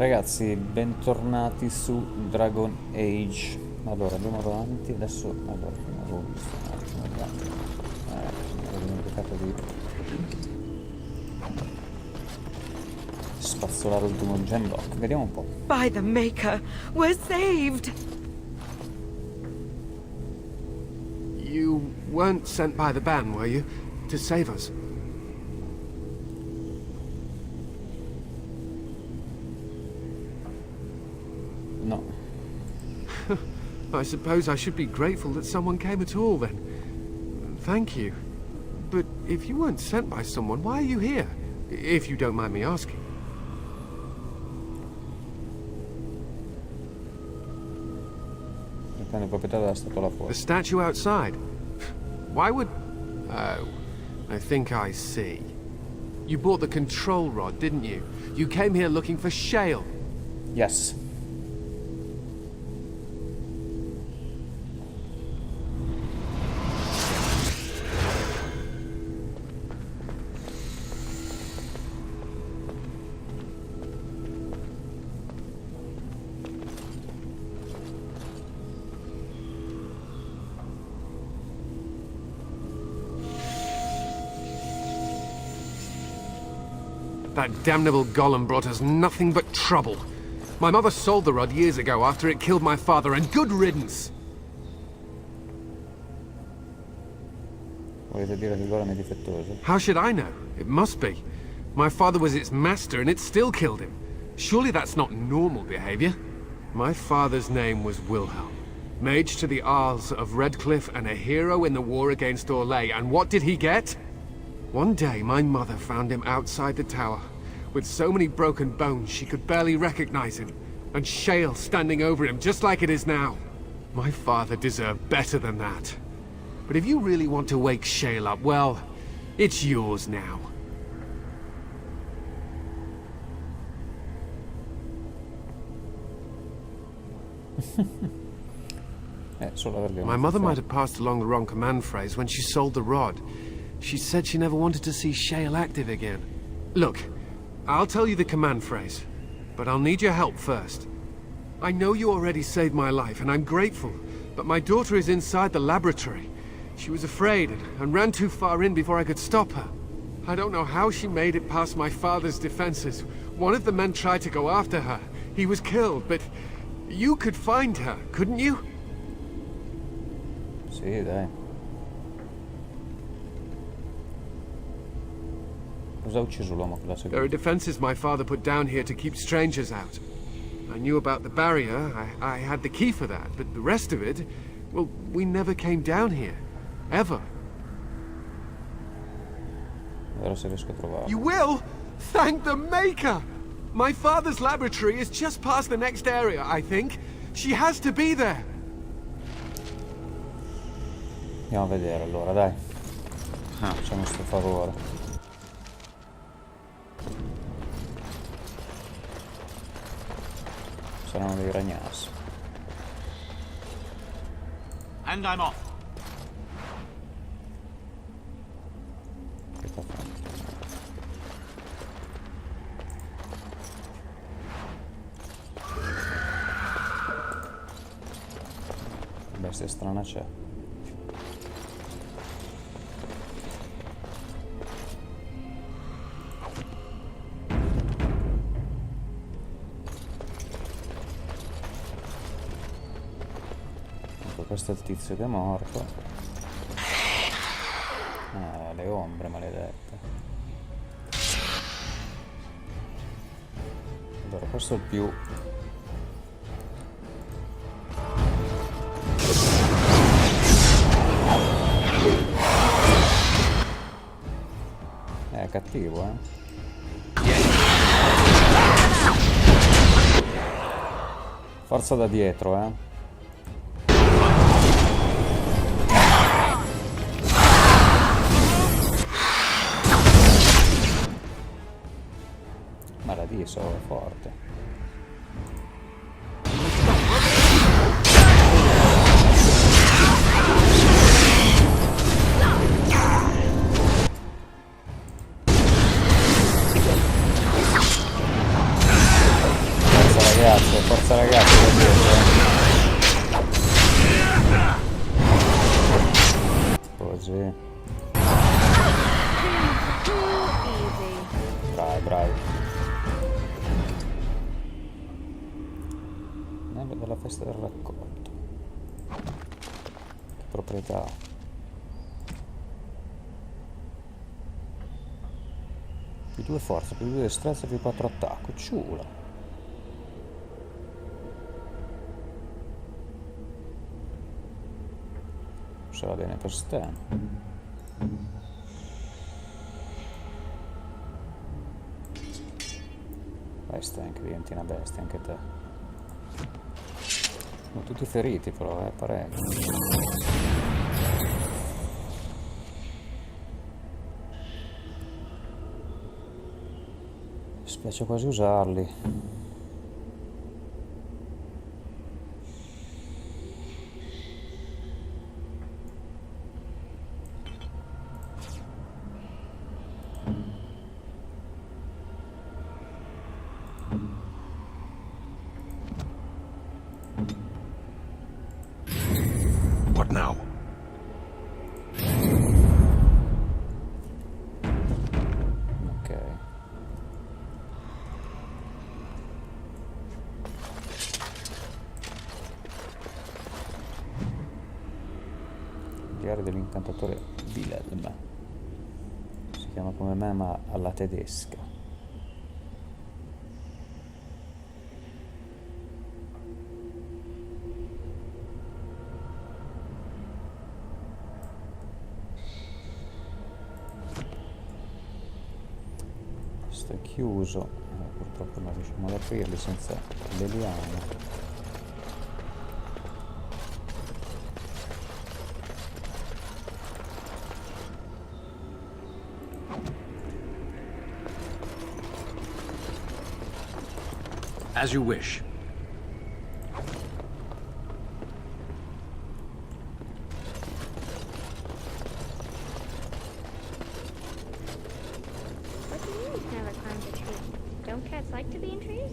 Ragazzi, bentornati su Dragon Age. Allora, andiamo avanti. Adesso, allora, come avevo visto un attimo mi ero dimenticato di spazzolare l'ultimo gem lock. Vediamo un po'. By the Maker, we're saved! You weren't sent by the ban, were you? To save us? No. I suppose I should be grateful that someone came at all, then. Thank you. But if you weren't sent by someone, why are you here? If you don't mind me asking. Il proprietario della statuola fuori. The statue outside? Why would... Oh, I think I see. You bought the control rod, didn't you? You came here looking for Shale. Yes. That damnable golem brought us nothing but trouble. My mother sold the rod years ago after it killed my father, and good riddance! Volete dire che il golem è difettoso? How should I know? It must be. My father was its master, and it still killed him. Surely that's not normal behavior. My father's name was Wilhelm. Mage to the Isles of Redcliffe and a hero in the war against Orlais, and what did he get? One day, my mother found him outside the tower, with so many broken bones she could barely recognize him, and Shale standing over him just like it is now. My father deserved better than that. But if you really want to wake Shale up, well, it's yours now. My mother might have passed along the wrong command phrase when she sold the rod. She said she never wanted to see Shale active again. Look, I'll tell you the command phrase, but I'll need your help first. I know you already saved my life, and I'm grateful, but my daughter is inside the laboratory. She was afraid and ran too far in before I could stop her. I don't know how she made it past my father's defenses. One of the men tried to go after her. He was killed, but you could find her, couldn't you? Sì, dai. Cosa ha ucciso l'uomo con la seconda? There are defenses my father put down here to keep strangers out. I knew about the barrier, I had the key for that, but the rest of it, well, we never came down here. Ever. Vediamo se riesco a trovarlo. You will? Thank the Maker! My father's laboratory is just past the next area, I think. She has to be there. Andiamo a vedere allora, dai. Facciamo sto favore. Saranno dei ragnassi. And I'm off. Che sta facendo? Bestia strana c'è. Questo è il tizio che è morto. Le ombre maledette. Allora, questo è il più... È cattivo, Forza da dietro, Paradiso forte. forza ragazzi, da dietro. Così. Bravi. Anello della festa del raccolto. Che proprietà. Più 2 forza, più 2 destrezza, più 4 attacco. Ciula. Se va bene per Stan. Vai Stan, che diventi una bestia anche te. Sono tutti feriti però, parecchio. Mi spiace quasi usarli. What now? Ok. Diario dell'incantatore Wilhelm. Si chiama come me ma alla tedesca. Questo è chiuso, purtroppo non riusciamo ad aprirli senza le liane. As you wish. What do you mean you've never climbed a tree? Don't cats like to be in trees?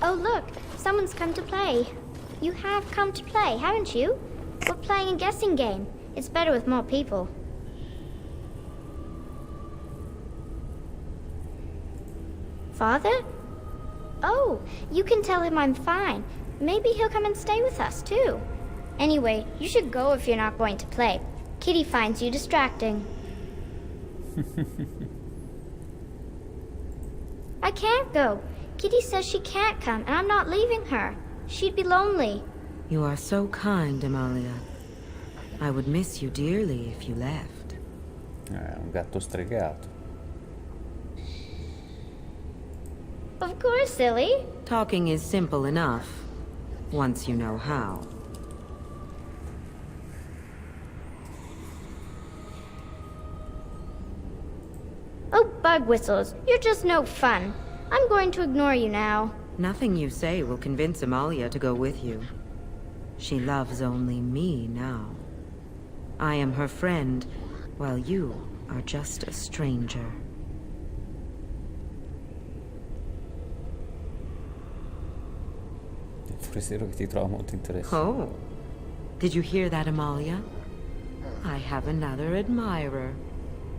Oh look, someone's come to play. You have come to play, haven't you? We're playing a guessing game. It's better with more people. Father? Oh, you can tell him I'm fine. Maybe he'll come and stay with us, too. Anyway, you should go if you're not going to play. Kitty finds you distracting. I can't go. Kitty says she can't come, and I'm not leaving her. She'd be lonely. You are so kind, Amalia. I would miss you dearly if you left. Un gatto stregato. Of course, silly. Talking is simple enough, once you know how. Oh, bug whistles. You're just no fun. I'm going to ignore you now. Nothing you say will convince Amalia to go with you. She loves only me now. I am her friend, while you are just a stranger. Forestiero che ti trova molto interessante. Oh, did you hear that, Amalia? I have another admirer.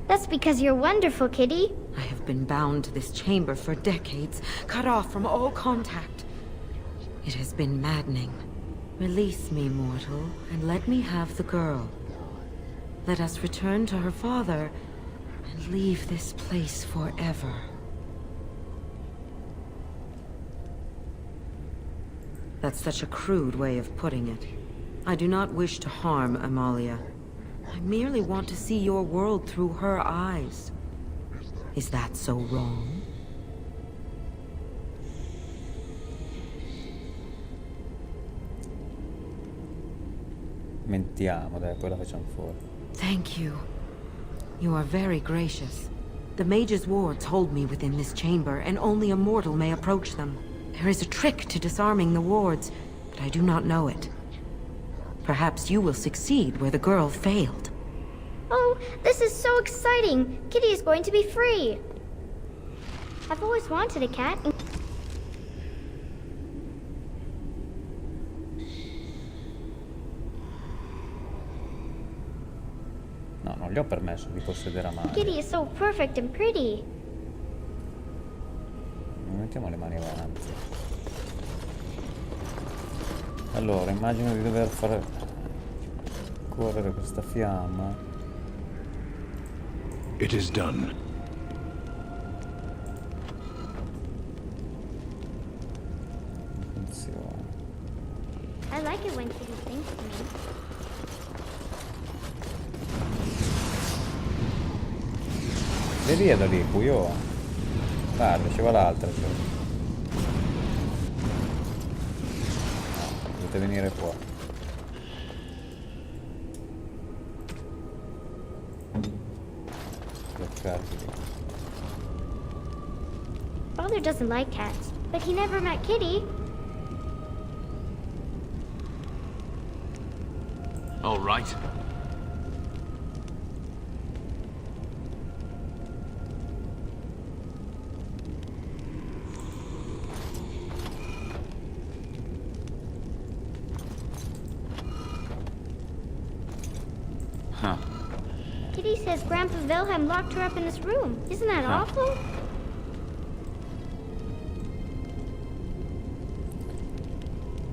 That's because you're wonderful, Kitty. I have been bound to this chamber for decades, cut off from all contact. It has been maddening. Release me, mortal, and let me have the girl. Let us return to her father and leave this place forever. That's such a crude way of putting it. I do not wish to harm Amalia. I merely want to see your world through her eyes. Is that so wrong? Mentiamo, dai, poi la facciamo fuori. Thank you. You are very gracious. The mage's wards hold me within this chamber, and only a mortal may approach them. There is a trick to disarming the wards, but I do not know it. Perhaps you will succeed where the girl failed. Oh, this is so exciting! Kitty is going to be free! I've always wanted a cat. No, non gli ho permesso di possedere a mano. Kitty is so perfect and pretty. Non mettiamo le mani avanti. Allora, immagino di dover fare correre questa fiamma. It is done. Funziona. I like it when Kitty thinks of me. Vedi via da lì, Puyo. Guarda, ci va l'altra. No, dovete venire qua. Bloccarvi lì. Father doesn't like cats, but he never met Kitty. All right. Huh. Kitty says Grandpa Wilhelm locked her up in this room. Isn't that Huh. awful?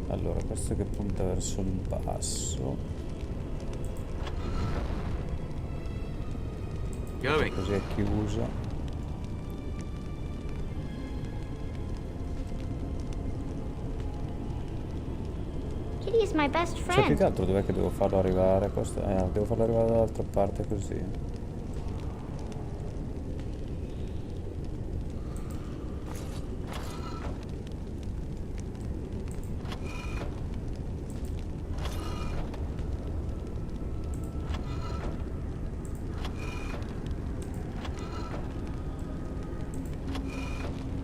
Allora, questo che punta verso il basso. Going. Così è chiuso. Kitty is my best Cioè, più friend. che altro dov'è che devo farlo arrivare? Questo, devo farlo arrivare dall'altra parte così.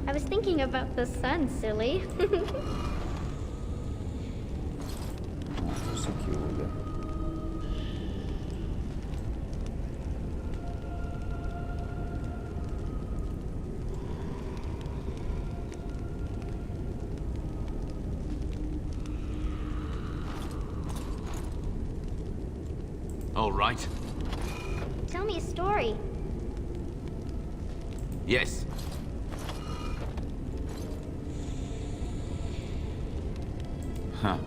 I was thinking about the sun, silly. No, si chiude. All right. Tell me a story. Yes. Huh.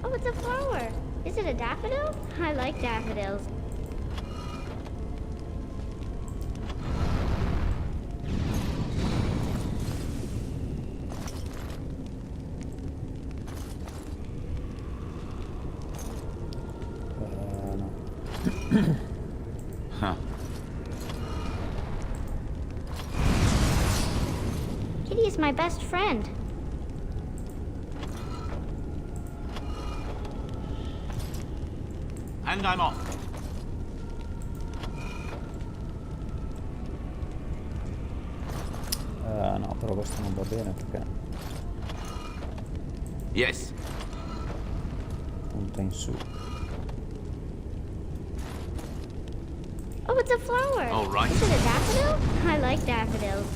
Oh, it's a flower. Is it a daffodil? I like daffodils. No. Huh. Kitty is my best friend. And I'm off. No, però questo non va bene perché Yes. punta in su. Oh, it's a flower. All right. Is it a daffodil? I like daffodils.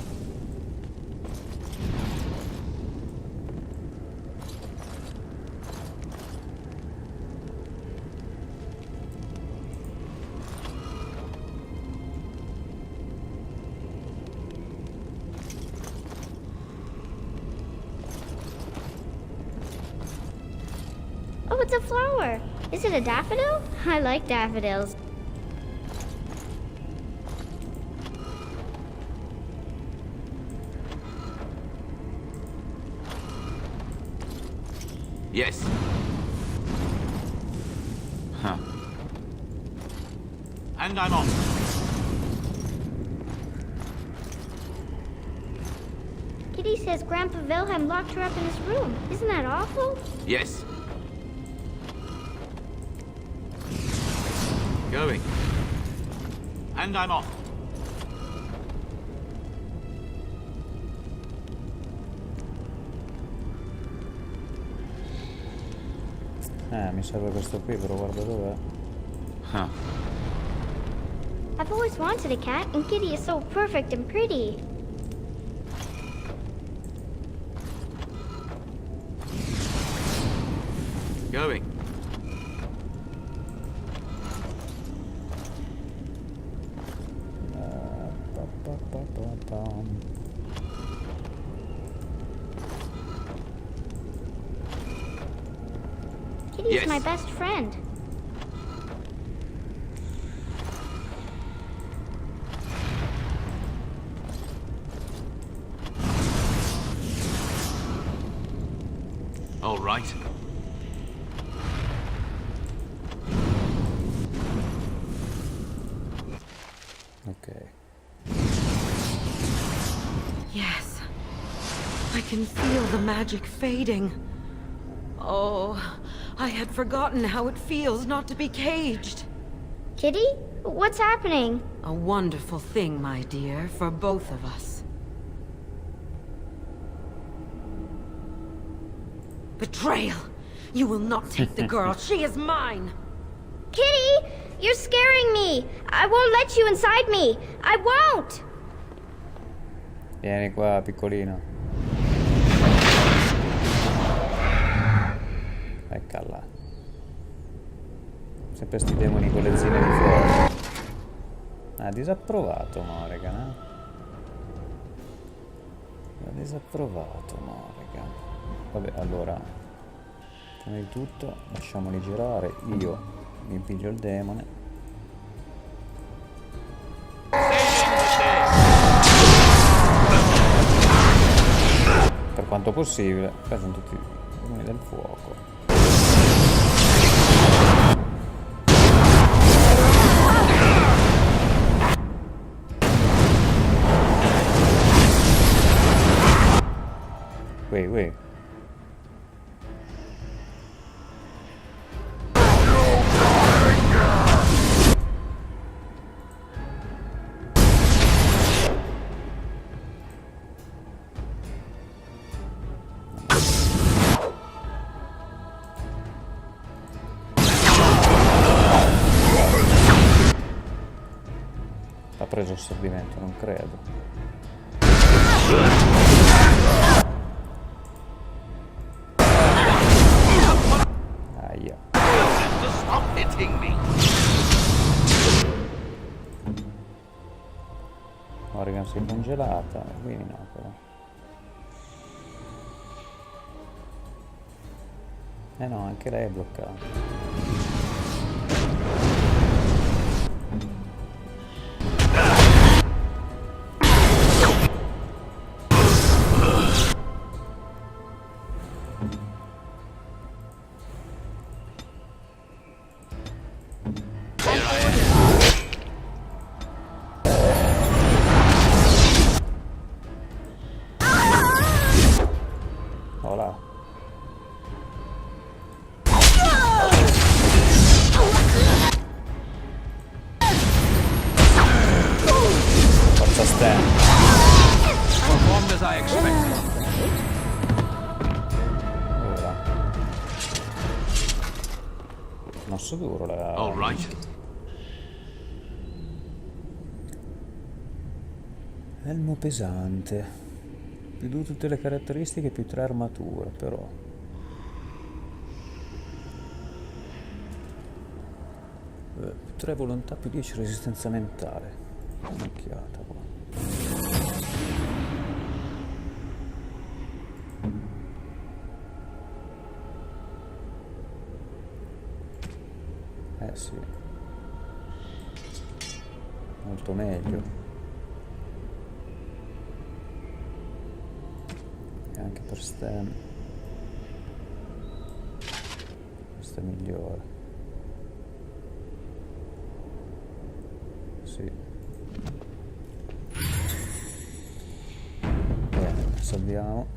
Oh, it's a flower. Is it a daffodil? I like daffodils. Yes. Huh. And I'm off. Kitty says Grandpa Wilhelm locked her up in his room. Isn't that awful? Yes. Going. And I'm off. Mi serve questo qui, però guarda dov'è. Huh. I've always wanted a cat, and Kitty is so perfect and pretty. Going. Kitty's Yes. my best friend. All right. Ok. Yes. I can feel the magic fading. Oh, I had forgotten how it feels not to be caged. Kitty? What's happening? A wonderful thing, my dear, for both of us. Betrayal! You will not take the girl. She is mine! Kitty! You're scaring me! I won't let you inside me! I won't! Vieni qua, piccolino. Eccola. Sempre sti demoni con le zinne di fuoco. Ha disapprovato Morrigan, eh? Ha disapprovato Morrigan. Vabbè, allora, prima di tutto lasciamoli girare. Io mi piglio il demone. Per quanto possibile, qua sono tutti demoni del fuoco. Wait. Ha preso assorbimento, non credo. Aia. To stop hitting me. Morrigan si è congelata, qui no però. Eh no, anche lei è bloccata. Hola. Forza Stan. Performed as I expected. Ora. Mosso duro la... All right. Elmo pesante. Più 2 tutte le caratteristiche, più 3 armature, però. Più 3 volontà, più 10 resistenza mentale. Un'occhiata qua. Sì. Molto meglio. E anche per Stan. Questo è migliore. Sì. Bene, salviamo.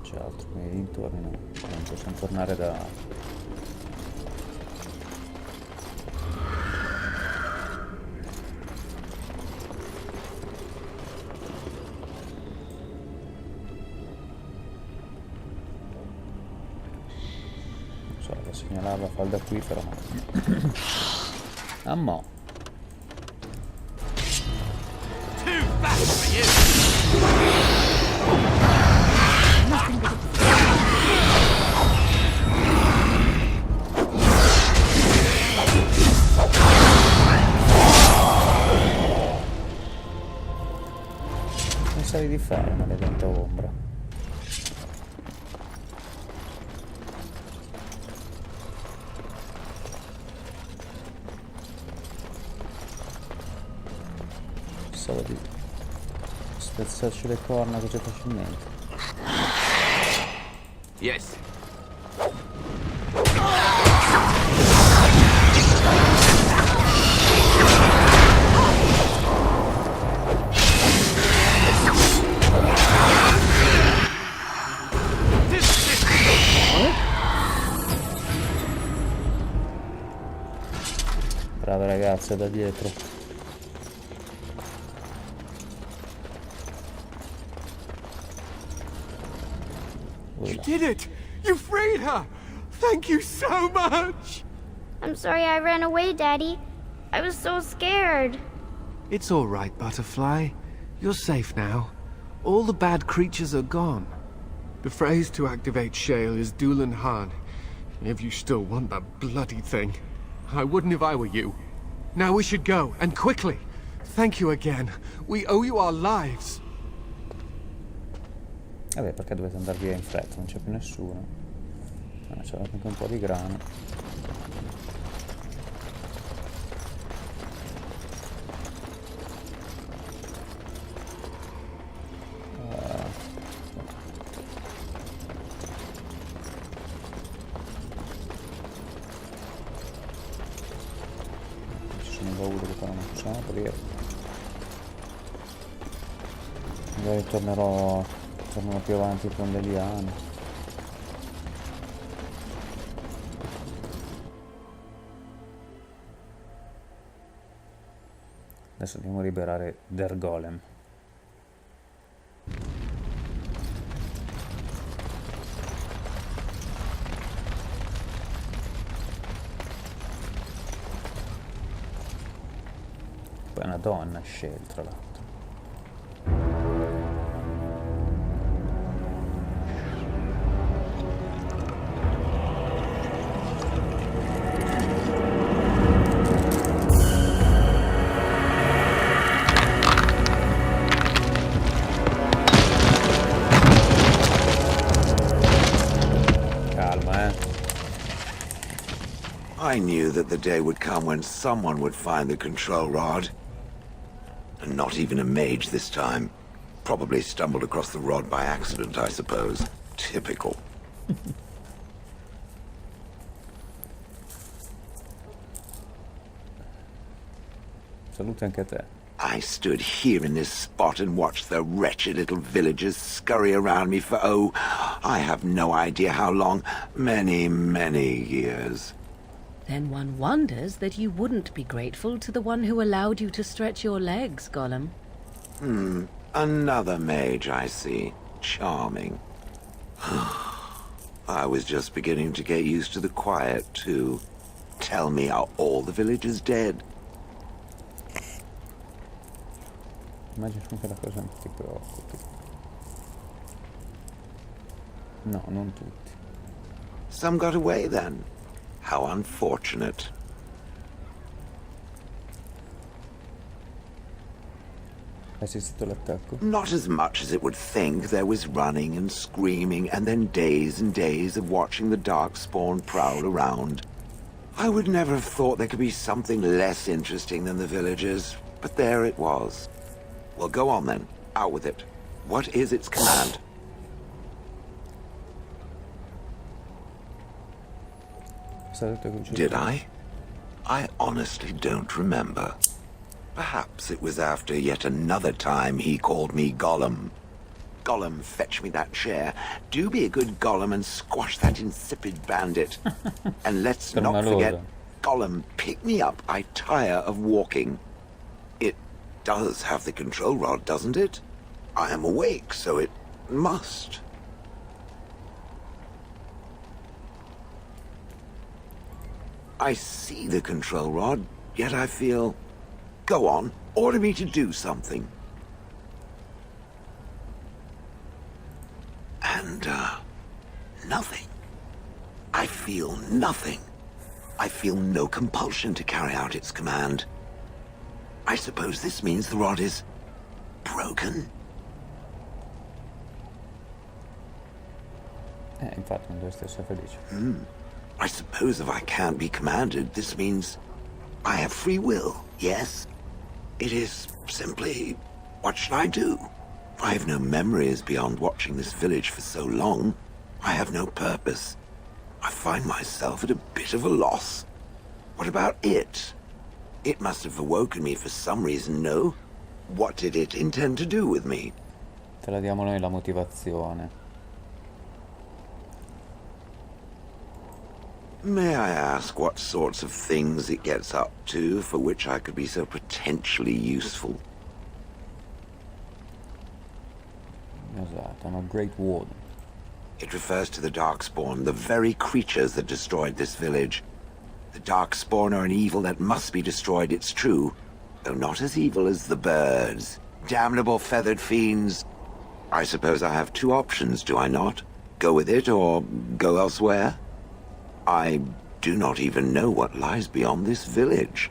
C'è altro nei dintorni, no? Non possiamo tornare da segnalare la falda acquifera, ma... ah, mo. Too fast for you! Pensavi di fare, maledetta ombra. Pensavo di spezzarci le corna così facilmente. Yes. Brave ragazze da dietro. You did it! You freed her! Thank you so much! I'm sorry I ran away, Daddy. I was so scared. It's all right, Butterfly. You're safe now. All the bad creatures are gone. The phrase to activate Shale is Dulan Han. If you still want that bloody thing. I wouldn't if I were you. Now we should go, and quickly. Thank you again. We owe you our lives. Vabbè, perché dovete andare via in fretta? Non c'è più nessuno. C'è anche un po' di grano. Ci sono bauli che però non possiamo aprire. Magari tornerò più avanti con le liane. Adesso dobbiamo liberare Der Golem. Poi è una donna, Shale, tra l'altro. I knew that the day would come when someone would find the control rod. And not even a mage this time. Probably stumbled across the rod by accident, I suppose. Typical. Salute anche a te. I stood here in this spot and watched the wretched little villagers scurry around me for, oh, I have no idea how long. Many, many years. Then one wonders that you wouldn't be grateful to the one who allowed you to stretch your legs, Gollum. Another mage, I see. Charming. I was just beginning to get used to the quiet, too. Tell me, are all the villagers dead? Immagino che la cosa non ti preoccupi. No, non tutti. Some got away, then. How unfortunate. Hai assistito all'attacco? Not as much as it would think. There was running and screaming, and then days and days of watching the Darkspawn prowl around. I would never have thought there could be something less interesting than the villagers, but there it was. Well, go on then. Out with it. What is its command? Did I? I honestly don't remember. Perhaps it was after yet another time he called me Gollum. Gollum, fetch me that chair. Do be a good Gollum and squash that insipid bandit. And let's not forget, Gollum, pick me up. I tire of walking. It does have the control rod, doesn't it? I am awake, so it must. I see the control rod, yet I feel... Go on, order me to do something. And, nothing. I feel nothing. I feel no compulsion to carry out its command. I suppose this means the rod is... broken? Infatti non dovresti essere felice. I suppose if I can't be commanded, this means I have free will, yes? It is simply, what should I do? I have no memories beyond watching this village for so long. I have no purpose. I find myself at a bit of a loss. What about it? It must have awoken me for some reason, no? What did it intend to do with me? Te la diamo noi la motivazione. May I ask what sorts of things it gets up to for which I could be so potentially useful? Esatto, I'm a great warden. It refers to the Darkspawn, the very creatures that destroyed this village. The Darkspawn are an evil that must be destroyed, it's true, though not as evil as the birds. Damnable feathered fiends. I suppose I have two options, do I not? Go with it or go elsewhere? I do not even know what lies beyond this village.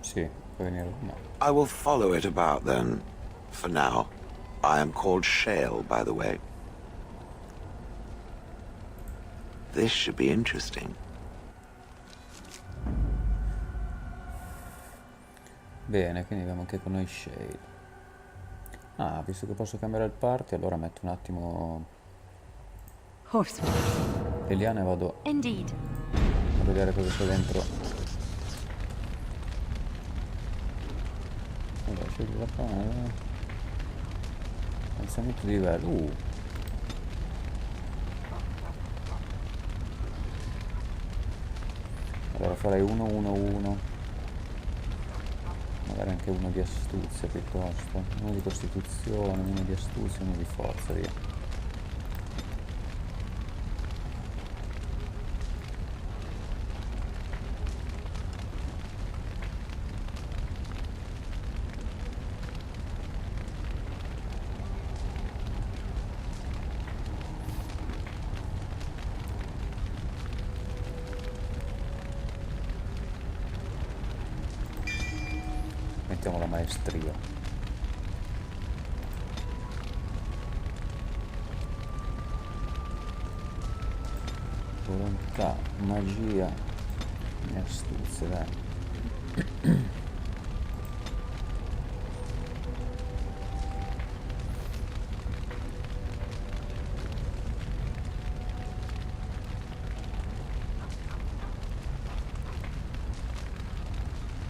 Sì, puoi venire con me. I will follow it about then. For now. I am called Shale, by the way. This should be interesting. Bene, quindi abbiamo anche con noi Shale. Ah, visto che posso cambiare il party, allora metto un attimo Horseman. Eliana e vado Indeed. a vedere cosa c'è dentro. Allora, scegli la panella. Alzamento di livello. Allora farei 1-1-1. Magari anche uno di astuzia piuttosto. Uno di costituzione, uno di astuzia, uno di forza, via. Mettiamo la maestria. Volontà, magia e astuzia, dai.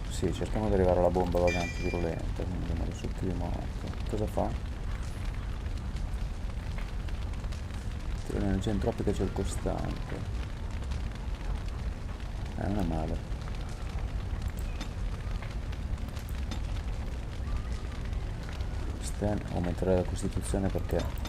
Sì, cerchiamo di arrivare alla bomba vagante virulenta, quindi abbiamo le sottili morte. Cosa fa? Tira l'energia entropica circostante. Non è male. Stan aumenterà la costituzione perché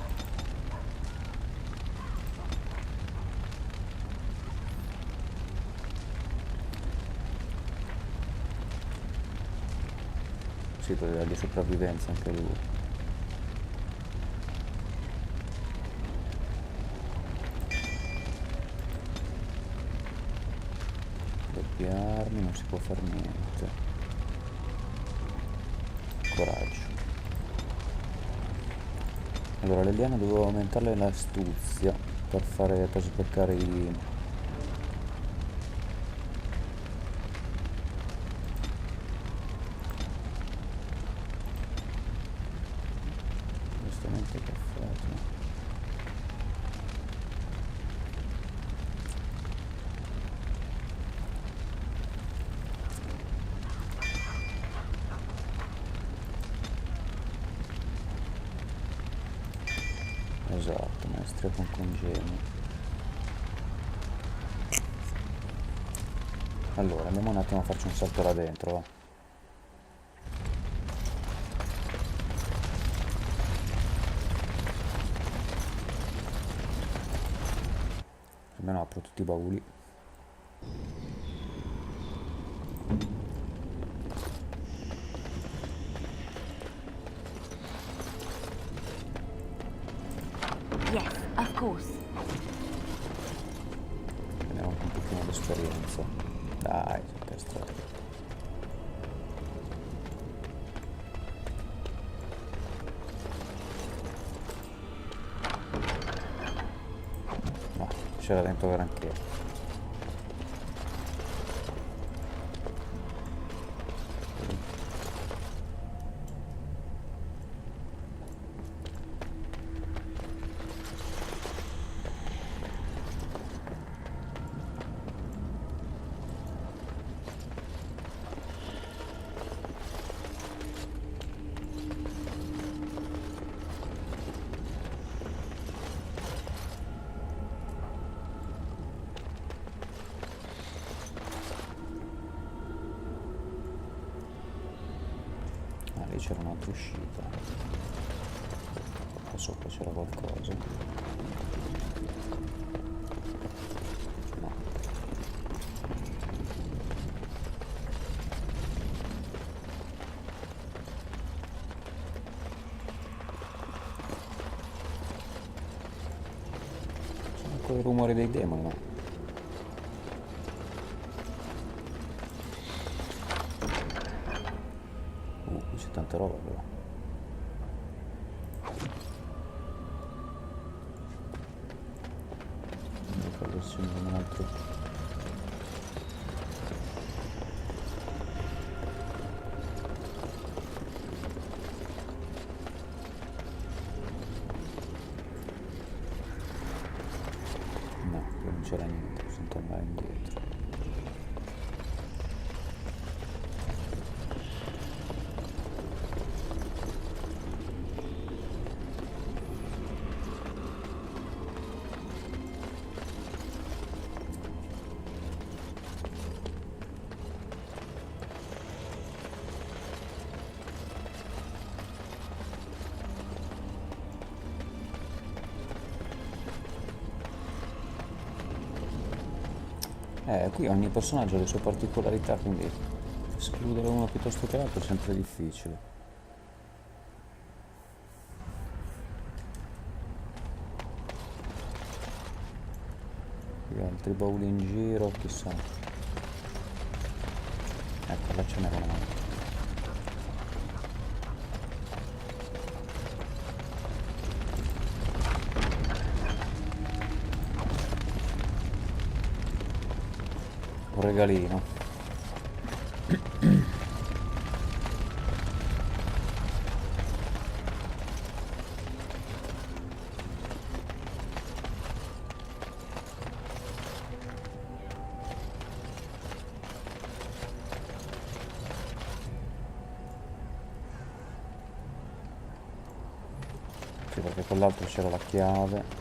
per dargli sopravvivenza anche lui. Doppie armi, non si può fare niente. Coraggio. Allora l'Eliana dovevo aumentarle l'astuzia per sbloccare i... Esatto, maestria con congegno. Allora, andiamo un attimo a farci un salto là dentro, va. almeno apro tutti i bauli. Yes, of course. Prendiamo anche un pochino di esperienza. Dai, che strada. No, c'era dentro granché. Lì c'era un'altra uscita. Qua sopra c'era qualcosa. No. Sono quei rumori dei demoni, no? Qui c'è tanta roba però. Non ricordo se c'è un altro. No, qui non c'era niente, bisogna tornare indietro. Qui ogni personaggio ha le sue particolarità, quindi escludere uno piuttosto che l'altro è sempre difficile. Qui altri bauli in giro, chissà. Ecco, là ce n'era un altro. Un regalino. Sì, perché con l'altro c'era la chiave.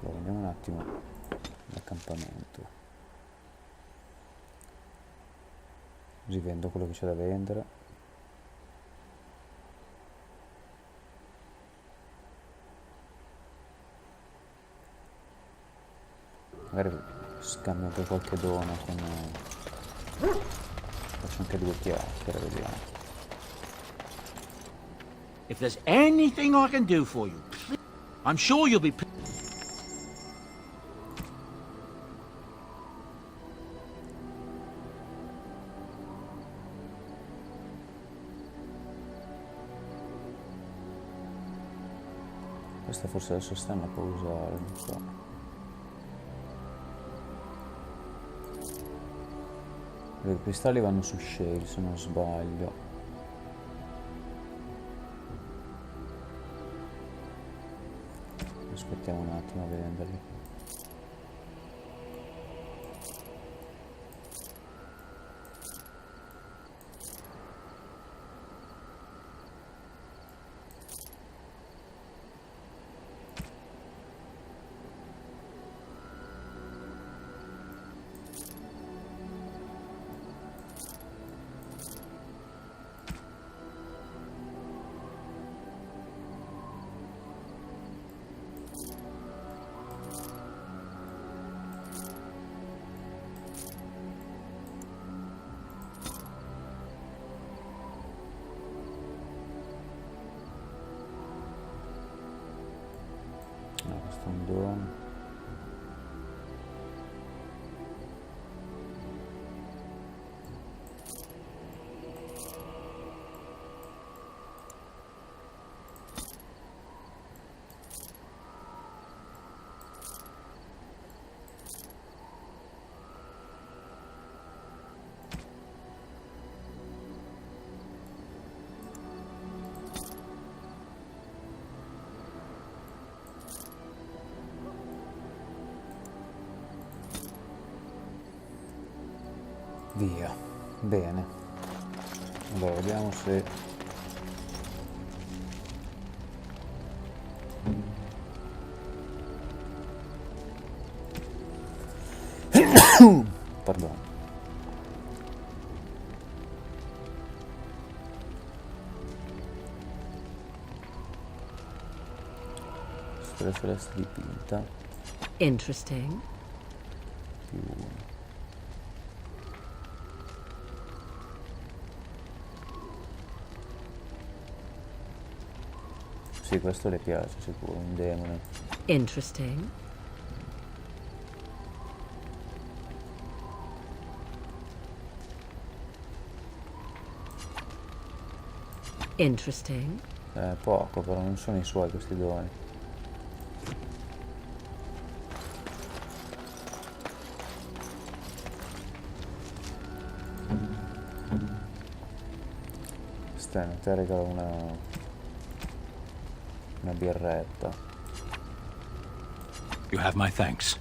Vediamo un attimo l'accampamento, così vendo quello che c'è da vendere. Magari scambio anche qualche dono con... faccio anche due chiacchiere, vediamo. If there's anything I can do for you, I'm sure you'll be... Questa forse adesso stanno può usare, non so. I cristalli vanno su Shale se non sbaglio. Aspettiamo un attimo a venderli. Via. Bene. Allora, vediamo se... Perdono. Storia celeste dipinta. Interesting. Più uno. Sì, questo le piace sicuro, un demone. Interesting. Interesting. Poco, però non sono i suoi questi doni. Stai, te regalo una birretta. You have my thanks.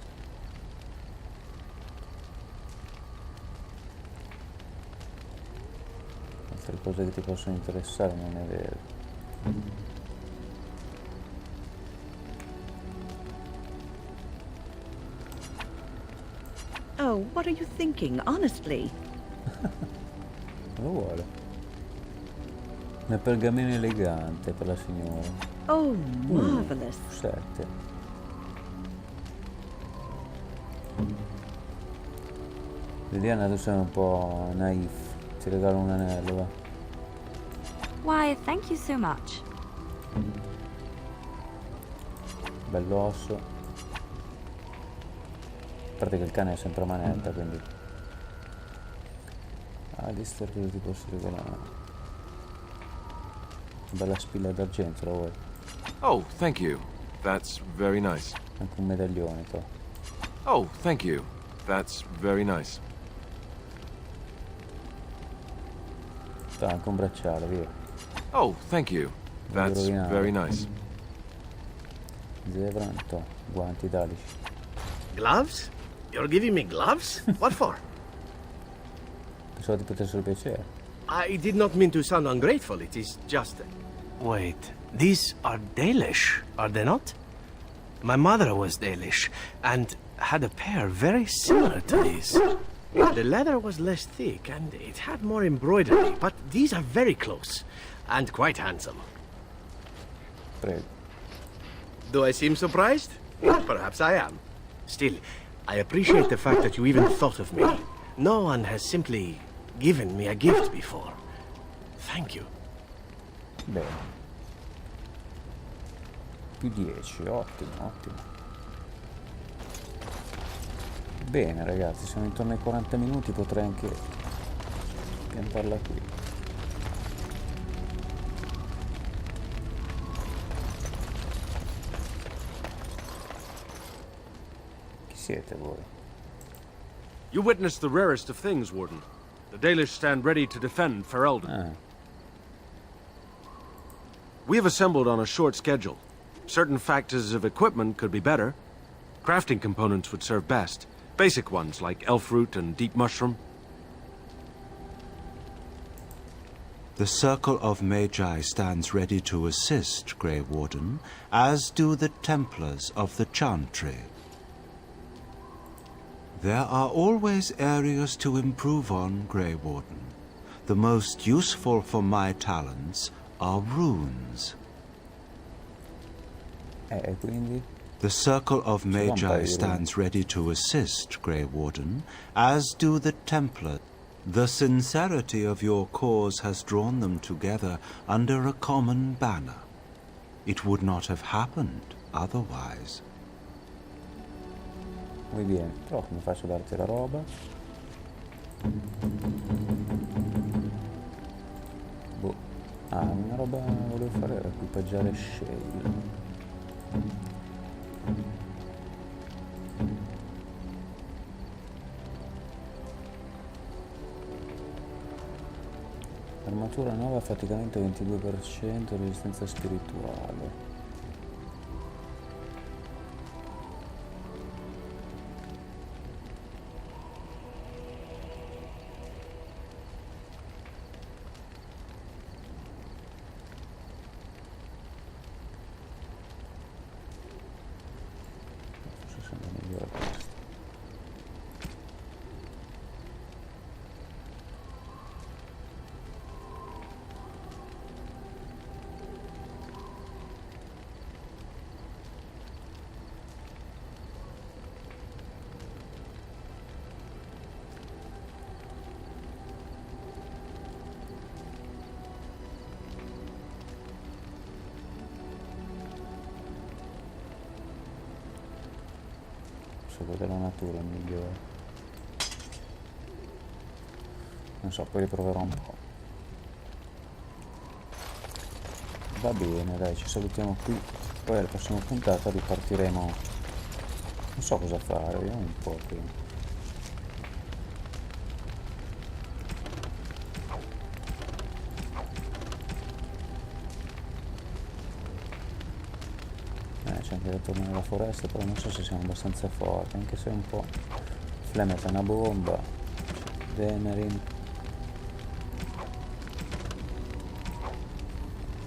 Altre cose che ti possono interessare non ne vedo. Oh, what are you thinking, honestly? Lo vuole. Una pergamena elegante per la signora. Oh, marvelous. 7. Liliana, tu sei un po' naif. Ti regalo un anello, va. Why, thank you so much. Bell'osso. A parte che il cane è sempre a manetta, quindi... Ah, di sto che ti posso regalare. Bella spilla d'argento, la vuoi? Oh, thank you. That's very nice. Anche un medaglione, to. Oh, thank you. That's very nice. To, anche un bracciale, via. Oh, thank you. That's very nice. Zebra, to. Guanti italici. Gloves? You're giving me gloves? What for? Pensavo ti potessero piacere. I did not mean to sound ungrateful. It is just... Wait, these are Dalish, are they not? My mother was Dalish, and had a pair very similar to these. The leather was less thick, and it had more embroidery, but these are very close, and quite handsome. Prego. Do I seem surprised? Perhaps I am. Still, I appreciate the fact that you even thought of me. No one has simply given me a gift before. Thank you. Bene. Più 10, ottimo, ottimo. Bene ragazzi, siamo intorno ai 40 minuti, potrei anche piantarla qui. Chi siete voi? You witnessed the rarest of things, Warden. The Dalish stand ready to defend Ferelden. Ah. We have assembled on a short schedule. Certain factors of equipment could be better. Crafting components would serve best. Basic ones like elf root and deep mushroom. The Circle of Magi stands ready to assist, Grey Warden, as do the Templars of the Chantry. There are always areas to improve on, Grey Warden. The most useful for my talents are runes. Quindi? The Circle of Magi stands ready to assist, Grey Warden, as do the Templar. The sincerity of your cause has drawn them together under a common banner. It would not have happened otherwise. Muy bien, però come faccio a darti la roba? Boh. Ah, una roba volevo fare era equipaggiare Shale. Armatura nuova, affaticamento 22%, resistenza spirituale. forse quello della natura è il migliore. Non so, poi riproverò un po'. Va bene, dai, ci salutiamo qui. Poi alla prossima puntata ripartiremo. Non so cosa fare, vediamo un po' qui. C'è anche da tornare nella foresta, però non so se siamo abbastanza forti, anche se è un po'. Flemeth è una bomba. Denerim.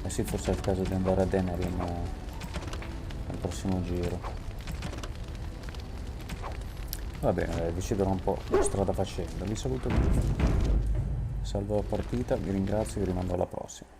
Eh sì, forse è il caso di andare a Denerim al prossimo giro. Va bene, deciderò un po' strada facendo. Vi saluto, salvo la partita, vi ringrazio e vi rimando alla prossima.